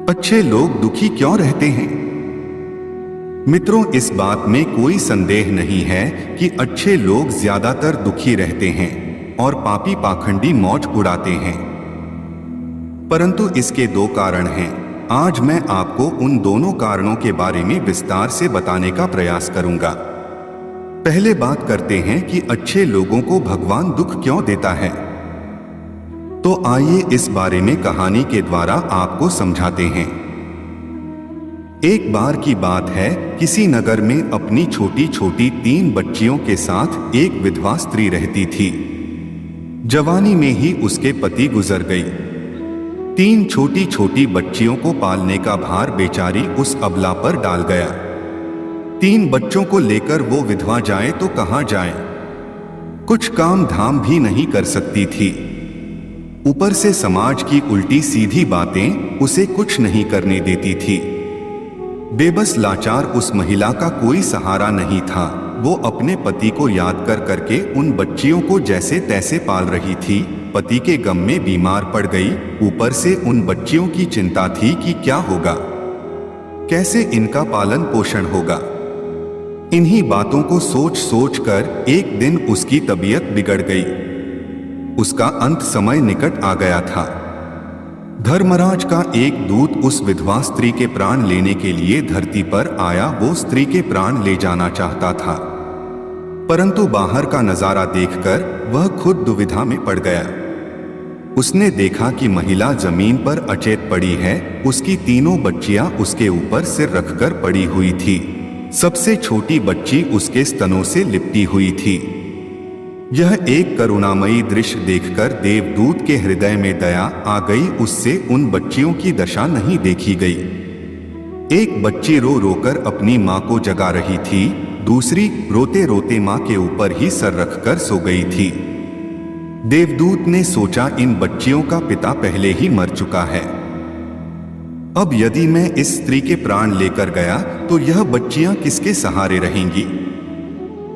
अच्छे लोग दुखी क्यों रहते हैं? मित्रों, इस बात में कोई संदेह नहीं है कि अच्छे लोग ज्यादातर दुखी रहते हैं और पापी पाखंडी मौज उड़ाते हैं। परंतु इसके दो कारण हैं। आज मैं आपको उन दोनों कारणों के बारे में विस्तार से बताने का प्रयास करूंगा। पहले बात करते हैं कि अच्छे लोगों को भगवान दुख क्यों देता है। तो आइए इस बारे में कहानी के द्वारा आपको समझाते हैं। एक बार की बात है, किसी नगर में अपनी छोटी छोटी 3 बच्चियों के साथ एक विधवा स्त्री रहती थी। जवानी में ही उसके पति गुजर गई। 3 छोटी छोटी बच्चियों को पालने का भार बेचारी उस अबला पर डाल गया। 3 बच्चों को लेकर वो विधवा जाए तो कहां जाए? कुछ काम धाम भी नहीं कर सकती थी। ऊपर से समाज की उल्टी सीधी बातें उसे कुछ नहीं करने देती थी। बेबस लाचार उस महिला का कोई सहारा नहीं था। वो अपने पति को याद कर करके उन बच्चियों को जैसे तैसे पाल रही थी। पति के गम में बीमार पड़ गई। ऊपर से उन बच्चियों की चिंता थी कि क्या होगा, कैसे इनका पालन पोषण होगा। इन्हीं बातों को सोच सोच कर एक दिन उसकी तबीयत बिगड़ गई। उसका अंत समय निकट आ गया था। धर्मराज का एक दूत उस विधवा स्त्री के प्राण लेने के लिए धरती पर आया। वो स्त्री के प्राण ले जाना चाहता था, परंतु बाहर का नजारा देखकर वह खुद दुविधा में पड़ गया। उसने देखा कि महिला जमीन पर अचेत पड़ी है। उसकी तीनों बच्चियां उसके ऊपर सिर रखकर पड़ी हुई थी। सबसे छोटी बच्ची उसके स्तनों से लिपटी हुई थी। यह एक करुणामयी दृश्य देखकर देवदूत के हृदय में दया आ गई। उससे उन बच्चियों की दशा नहीं देखी गई। एक बच्ची रो रोकर अपनी मां को जगा रही थी, दूसरी रोते रोते मां के ऊपर ही सर रखकर सो गई थी। देवदूत ने सोचा, इन बच्चियों का पिता पहले ही मर चुका है। अब यदि मैं इस स्त्री के प्राण लेकर गया तो यह बच्चियां किसके सहारे रहेंगी?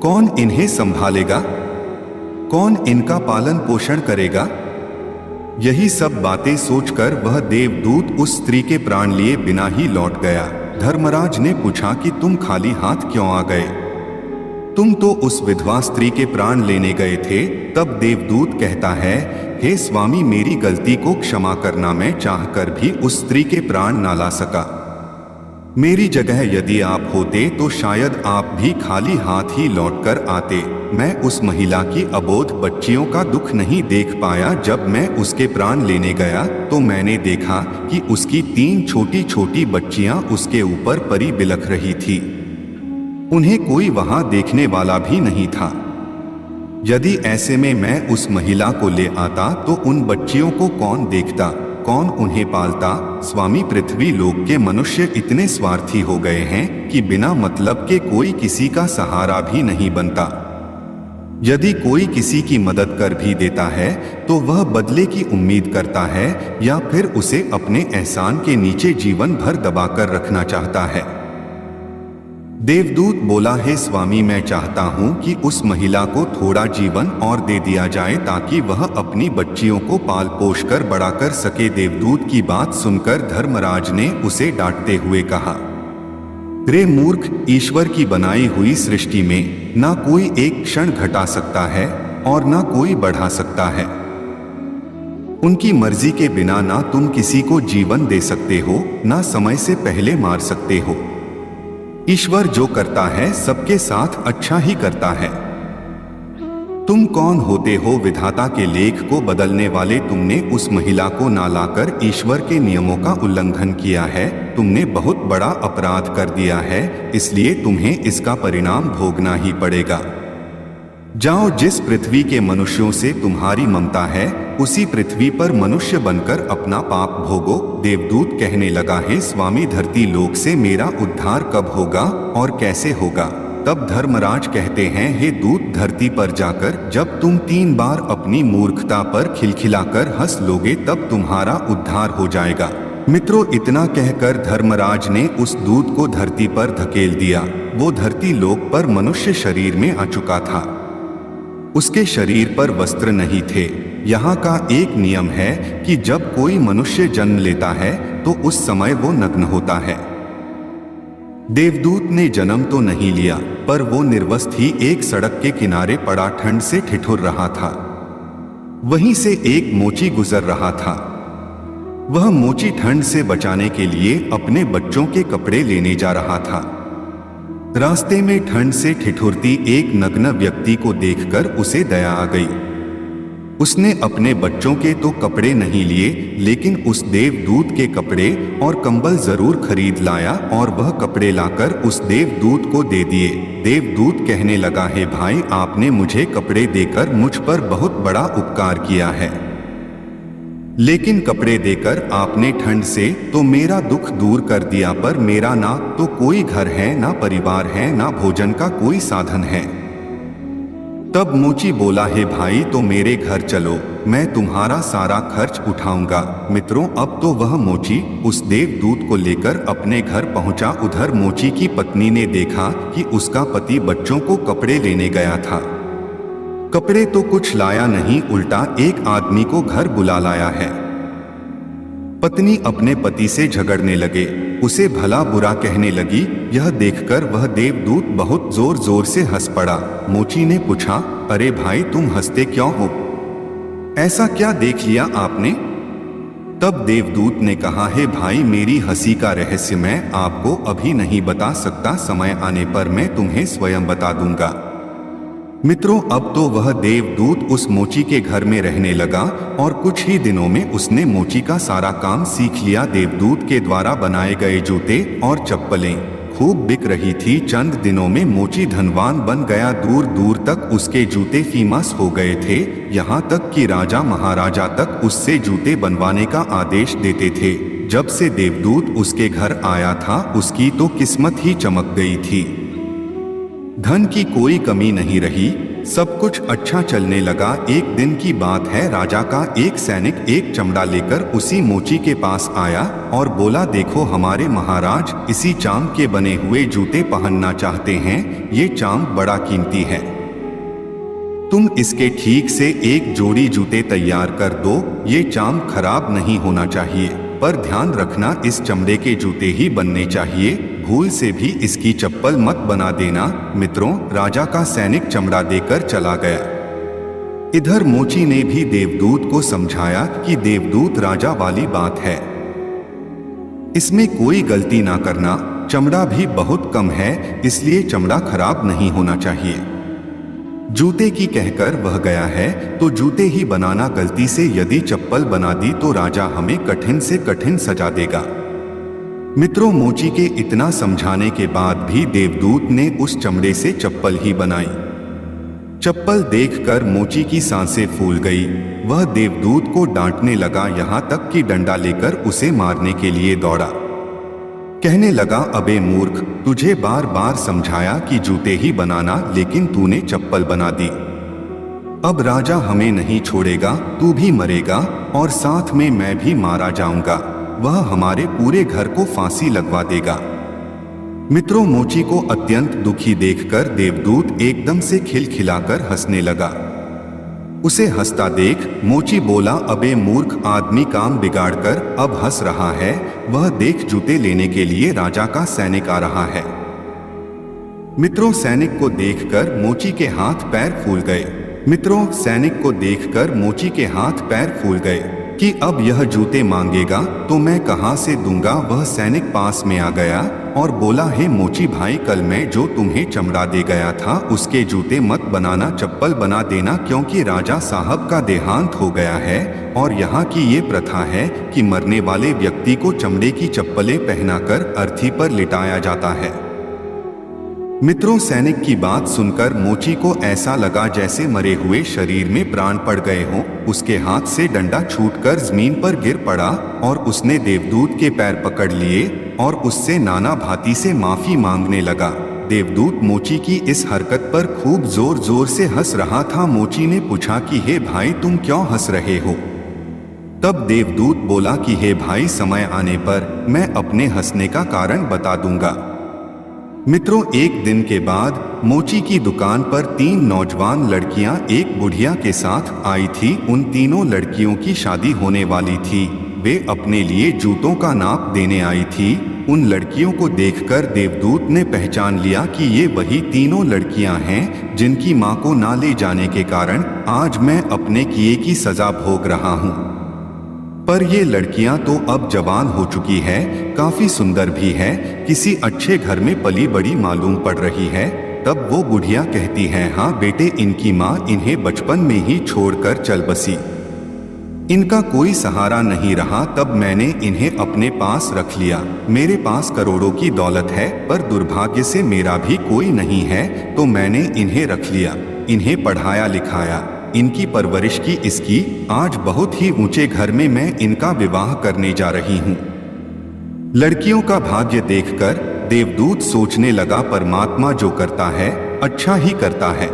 कौन इन्हें संभालेगा? कौन इनका पालन पोषण करेगा? यही सब बातें सोचकर वह देवदूत उस स्त्री के प्राण लिए बिना ही लौट गया। धर्मराज ने पूछा कि तुम खाली हाथ क्यों आ गए? तुम तो उस विधवा स्त्री के प्राण लेने गए थे। तब देवदूत कहता है, हे स्वामी, मेरी गलती को क्षमा करना। मैं चाहकर भी उस स्त्री के प्राण ना ला सका। मेरी जगह यदि आप होते तो शायद आप भी खाली हाथ ही लौटकर आते। मैं उस महिला की अबोध बच्चियों का दुख नहीं देख पाया। जब मैं उसके प्राण लेने गया तो मैंने देखा कि उसकी 3 छोटी छोटी बच्चियां उसके ऊपर परी बिलख रही थी। उन्हें कोई वहां देखने वाला भी नहीं था। यदि ऐसे में मैं उस महिला को ले आता तो उन बच्चियों को कौन देखता, कौन उन्हें पालता? स्वामी, पृथ्वी लोक के मनुष्य इतने स्वार्थी हो गए हैं कि बिना मतलब के कोई किसी का सहारा भी नहीं बनता। यदि कोई किसी की मदद कर भी देता है तो वह बदले की उम्मीद करता है या फिर उसे अपने एहसान के नीचे जीवन भर दबाकर रखना चाहता है। देवदूत बोला, हे स्वामी, मैं चाहता हूं कि उस महिला को थोड़ा जीवन और दे दिया जाए ताकि वह अपनी बच्चियों को पाल पोष कर बड़ा कर सके। देवदूत की बात सुनकर धर्मराज ने उसे डांटते हुए कहा, रे मूर्ख, ईश्वर की बनाई हुई सृष्टि में ना कोई एक क्षण घटा सकता है और ना कोई बढ़ा सकता है। उनकी मर्जी के बिना ना तुम किसी को जीवन दे सकते हो, ना समय से पहले मार सकते हो। ईश्वर जो करता है सबके साथ अच्छा ही करता है। तुम कौन होते हो विधाता के लेख को बदलने वाले? तुमने उस महिला को ना लाकर ईश्वर के नियमों का उल्लंघन किया है। तुमने बहुत बड़ा अपराध कर दिया है, इसलिए तुम्हें इसका परिणाम भोगना ही पड़ेगा। जाओ, जिस पृथ्वी के मनुष्यों से तुम्हारी ममता है उसी पृथ्वी पर मनुष्य बनकर अपना पाप भोगो। देवदूत कहने लगा, हे स्वामी, धरती लोक से मेरा उद्धार कब होगा और कैसे होगा? तब धर्मराज कहते हैं, हे दूत, धरती पर जाकर जब तुम 3 बार अपनी मूर्खता पर खिलखिलाकर हंस लोगे तब तुम्हारा उद्धार हो जाएगा। मित्रों, इतना कहकर धर्मराज ने उस दूत को धरती पर धकेल दिया। वो धरती लोक पर मनुष्य शरीर में आ चुका था। उसके शरीर पर वस्त्र नहीं थे। यहाँ का एक नियम है कि जब कोई मनुष्य जन्म लेता है तो उस समय वो नग्न होता है। देवदूत ने जन्म तो नहीं लिया, पर वो निर्वस्त्र ही एक सड़क के किनारे पड़ा ठंड से ठिठुर रहा था। वहीं से एक मोची गुजर रहा था। वह मोची ठंड से बचाने के लिए अपने बच्चों के कपड़े लेने जा रहा था। रास्ते में ठंड से ठिठुरती एक नग्न व्यक्ति को देखकर उसे दया आ गई। उसने अपने बच्चों के तो कपड़े नहीं लिए, लेकिन उस देवदूत के कपड़े और कंबल जरूर खरीद लाया और वह कपड़े लाकर उस देवदूत को दे दिए। देवदूत कहने लगा, हे भाई, आपने मुझे कपड़े देकर मुझ पर बहुत बड़ा उपकार किया है, लेकिन कपड़े देकर आपने ठंड से तो मेरा दुख दूर कर दिया, पर मेरा ना तो कोई घर है, ना परिवार है, ना भोजन का कोई साधन है। तब मोची बोला, हे भाई, तो मेरे घर चलो, मैं तुम्हारा सारा खर्च उठाऊंगा। मित्रों, अब तो वह मोची उस देवदूत को लेकर अपने घर पहुंचा। उधर मोची की पत्नी ने देखा कि उसका पति बच्चों को कपड़े लेने गया था। कपड़े तो कुछ लाया नहीं, उल्टा एक आदमी को घर बुला लाया है। पत्नी अपने पति से झगड़ने लगे, उसे भला बुरा कहने लगी। यह देखकर वह देवदूत बहुत जोर जोर से हंस पड़ा। मोची ने पूछा, अरे भाई, तुम हंसते क्यों हो? ऐसा क्या देख लिया आपने? तब देवदूत ने कहा, हे भाई, मेरी हंसी का रहस्य मैं आपको अभी नहीं बता सकता, समय आने पर मैं तुम्हें स्वयं बता दूंगा। मित्रों, अब तो वह देवदूत उस मोची के घर में रहने लगा और कुछ ही दिनों में उसने मोची का सारा काम सीख लिया। देवदूत के द्वारा बनाए गए जूते और चप्पलें खूब बिक रही थी। चंद दिनों में मोची धनवान बन गया। दूर दूर तक उसके जूते फेमस हो गए थे, यहाँ तक कि राजा महाराजा तक उससे जूते बनवाने का आदेश देते थे। जब से देवदूत उसके घर आया था, उसकी तो किस्मत ही चमक गई थी। धन की कोई कमी नहीं रही, सब कुछ अच्छा चलने लगा। एक दिन की बात है, राजा का एक सैनिक एक चमड़ा लेकर उसी मोची के पास आया और बोला, देखो हमारे महाराज इसी चाम के बने हुए जूते पहनना चाहते हैं। ये चाम बड़ा कीमती है, तुम इसके ठीक से एक जोड़ी जूते तैयार कर दो। ये चाम खराब नहीं होना चाहिए, पर ध्यान रखना इस चमड़े के जूते ही बनने चाहिए, भूल से भी इसकी चप्पल मत बना देना। मित्रों, राजा का सैनिक चमड़ा देकर चला गया। इधर मोची ने भी देवदूत को समझाया कि देवदूत राजा वाली बात है, इसमें कोई गलती ना करना, चमड़ा भी बहुत कम है, इसलिए चमड़ा खराब नहीं होना चाहिए। जूते की कहकर वह गया है तो जूते ही बनाना, गलती से यदि चप्पल बना दी तो राजा हमें कठिन से कठिन सजा देगा। मित्रों, मोची के इतना समझाने के बाद भी देवदूत ने उस चमड़े से चप्पल ही बनाई। चप्पल देखकर मोची की सांसें फूल गई। वह देवदूत को डांटने लगा, यहाँ तक कि डंडा लेकर उसे मारने के लिए दौड़ा। कहने लगा, अबे मूर्ख, तुझे बार बार समझाया कि जूते ही बनाना, लेकिन तूने चप्पल बना दी। अब राजा हमें नहीं छोड़ेगा, तू भी मरेगा और साथ में मैं भी मारा जाऊंगा। वह हमारे पूरे घर को फांसी लगवा देगा। मित्रों, मोची को अत्यंत दुखी देखकर देवदूत एकदम से खिलखिलाकर हंसने लगा। उसे हंसता देख मोची बोला, अबे मूर्ख आदमी, काम बिगाड़कर अब हंस रहा है। वह देख, जूते लेने के लिए राजा का सैनिक आ रहा है। मित्रों, सैनिक को देखकर मोची के हाथ पैर फूल गए। मित्रों, सैनिक को देखकर मोची के हाथ पैर फूल गए कि अब यह जूते मांगेगा तो मैं कहां से दूंगा। वह सैनिक पास में आ गया और बोला, हे मोची भाई, कल मैं जो तुम्हें चमड़ा दे गया था उसके जूते मत बनाना, चप्पल बना देना, क्योंकि राजा साहब का देहांत हो गया है और यहाँ की ये प्रथा है कि मरने वाले व्यक्ति को चमड़े की चप्पलें पहनाकर अर्थी पर लिटाया जाता है। मित्रों, सैनिक की बात सुनकर मोची को ऐसा लगा जैसे मरे हुए शरीर में प्राण पड़ गए हों। उसके हाथ से डंडा छूटकर जमीन पर गिर पड़ा और उसने देवदूत के पैर पकड़ लिए और उससे नाना भांति से माफी मांगने लगा। देवदूत मोची की इस हरकत पर खूब जोर जोर से हंस रहा था। मोची ने पूछा कि हे भाई, तुम क्यों हंस रहे हो? तब देवदूत बोला कि हे भाई, समय आने पर मैं अपने हंसने का कारण बता दूंगा। मित्रों, एक दिन के बाद मोची की दुकान पर 3 नौजवान लड़कियां एक बुढ़िया के साथ आई थी। उन तीनों लड़कियों की शादी होने वाली थी। वे अपने लिए जूतों का नाप देने आई थी। उन लड़कियों को देखकर देवदूत ने पहचान लिया कि ये वही तीनों लड़कियां हैं जिनकी मां को ना ले जाने के कारण आज मैं अपने किए की सजा भोग रहा हूं। पर ये लड़कियां तो अब जवान हो चुकी है, काफी सुंदर भी है, किसी अच्छे घर में पली बड़ी मालूम पड़ रही है। तब वो बुढ़िया कहती है, हाँ बेटे, इनकी माँ इन्हें बचपन में ही छोड़कर चल बसी, इनका कोई सहारा नहीं रहा, तब मैंने इन्हें अपने पास रख लिया। मेरे पास करोड़ों की दौलत है, पर दुर्भाग्य से मेरा भी कोई नहीं है, तो मैंने इन्हें रख लिया, इन्हें पढ़ाया लिखाया, इनकी परवरिश की इसकी। आज बहुत ही ऊंचे घर में मैं इनका विवाह करने जा रही हूँ। लड़कियों का भाग्य देखकर देवदूत सोचने लगा, परमात्मा जो करता है अच्छा ही करता है।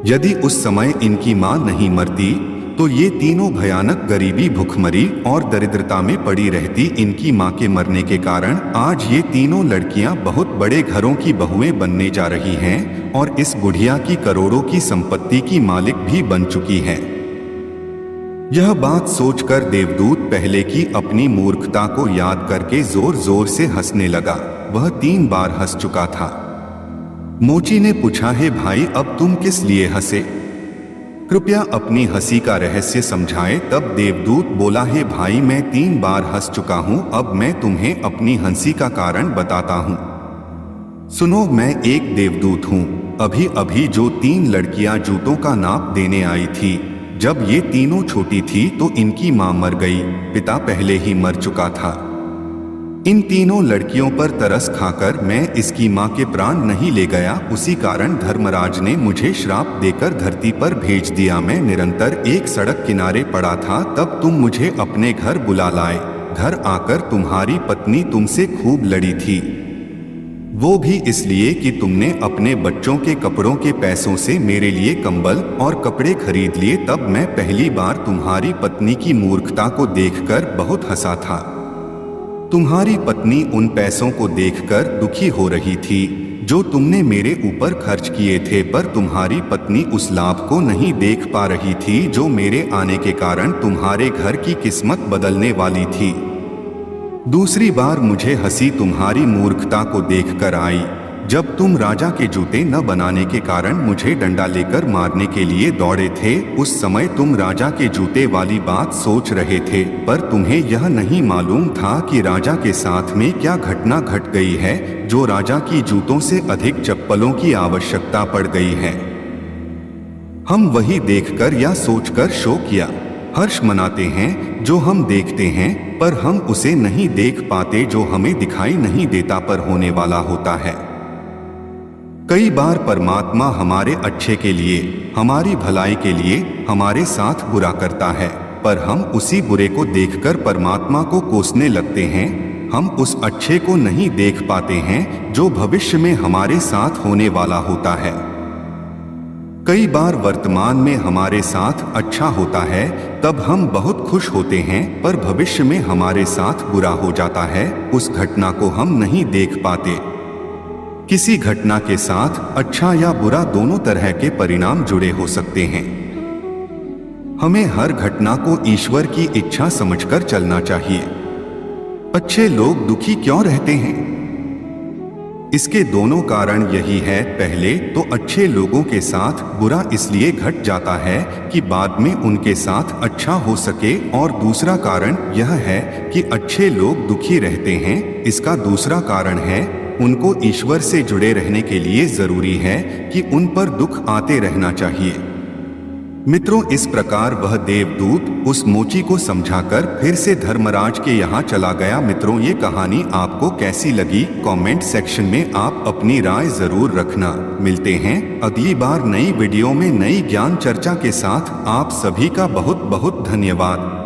यदि उस समय इनकी मां नहीं मरती तो ये तीनों भयानक गरीबी, भुखमरी और दरिद्रता में पड़ी रहती। इनकी मां के मरने के कारण आज ये तीनों लड़कियां बहुत बड़े घरों की बहुएं बनने जा रही हैं और इस बुढ़िया की करोड़ों की संपत्ति की मालिक भी बन चुकी हैं। यह बात सोचकर देवदूत पहले की अपनी मूर्खता को याद करके जोर जोर से हंसने लगा। वह 3 बार हंस चुका था। मोची ने पूछा, है भाई, अब तुम किस लिए हंसे? कृपया अपनी हंसी का रहस्य समझाए। तब देवदूत बोला, है भाई, मैं 3 बार हंस चुका हूं, अब मैं तुम्हें अपनी हंसी का कारण बताता हूं। सुनो, मैं एक देवदूत हूं। अभी अभी जो 3 लड़कियां जूतों का नाप देने आई थी, जब ये तीनों छोटी थी तो इनकी मां मर गई, पिता पहले ही मर चुका था। इन तीनों लड़कियों पर तरस खाकर मैं इसकी मां के प्राण नहीं ले गया, उसी कारण धर्मराज ने मुझे श्राप देकर धरती पर भेज दिया। मैं निरंतर एक सड़क किनारे पड़ा था, तब तुम मुझे अपने घर बुला लाए। घर आकर तुम्हारी पत्नी तुमसे खूब लड़ी थी, वो भी इसलिए कि तुमने अपने बच्चों के कपड़ों के पैसों से मेरे लिए कंबल और कपड़े खरीद लिए। तब मैं पहली बार तुम्हारी पत्नी की मूर्खता को देखकर बहुत हंसा था। तुम्हारी पत्नी उन पैसों को देखकर दुखी हो रही थी जो तुमने मेरे ऊपर खर्च किए थे, पर तुम्हारी पत्नी उस लाभ को नहीं देख पा रही थी जो मेरे आने के कारण तुम्हारे घर की किस्मत बदलने वाली थी। दूसरी बार मुझे हंसी तुम्हारी मूर्खता को देखकर आई, जब तुम राजा के जूते न बनाने के कारण मुझे डंडा लेकर मारने के लिए दौड़े थे। उस समय तुम राजा के जूते वाली बात सोच रहे थे, पर तुम्हें यह नहीं मालूम था कि राजा के साथ में क्या घटना घट गई है, जो राजा की जूतों से अधिक चप्पलों की आवश्यकता पड़ गई है। हम वही देखकर या सोचकर शोक या हर्ष मनाते हैं जो हम देखते हैं, पर हम उसे नहीं देख पाते जो हमें दिखाई नहीं देता पर होने वाला होता है। कई बार परमात्मा हमारे अच्छे के लिए, हमारी भलाई के लिए हमारे साथ बुरा करता है, पर हम उसी बुरे को देखकर परमात्मा को कोसने लगते हैं। हम उस अच्छे को नहीं देख पाते हैं जो भविष्य में हमारे साथ होने वाला होता है। कई बार वर्तमान में हमारे साथ अच्छा होता है, तब हम बहुत खुश होते हैं, पर भविष्य में हमारे साथ बुरा हो जाता है, उस घटना को हम नहीं देख पाते। किसी घटना के साथ अच्छा या बुरा दोनों तरह के परिणाम जुड़े हो सकते हैं। हमें हर घटना को ईश्वर की इच्छा समझकर चलना चाहिए। अच्छे लोग दुखी क्यों रहते हैं? इसके दोनों कारण यही है। पहले तो अच्छे लोगों के साथ बुरा इसलिए घट जाता है कि बाद में उनके साथ अच्छा हो सके, और दूसरा कारण यह है कि अच्छे लोग दुखी रहते हैं। इसका दूसरा कारण है, उनको ईश्वर से जुड़े रहने के लिए जरूरी है कि उन पर दुख आते रहना चाहिए। मित्रों, इस प्रकार वह देवदूत उस मोची को समझाकर फिर से धर्मराज के यहाँ चला गया। मित्रों, ये कहानी आपको कैसी लगी? कमेंट सेक्शन में आप अपनी राय जरूर रखना। मिलते हैं अगली बार नई वीडियो में नई ज्ञान चर्चा के साथ। आप सभी का बहुत बहुत धन्यवाद।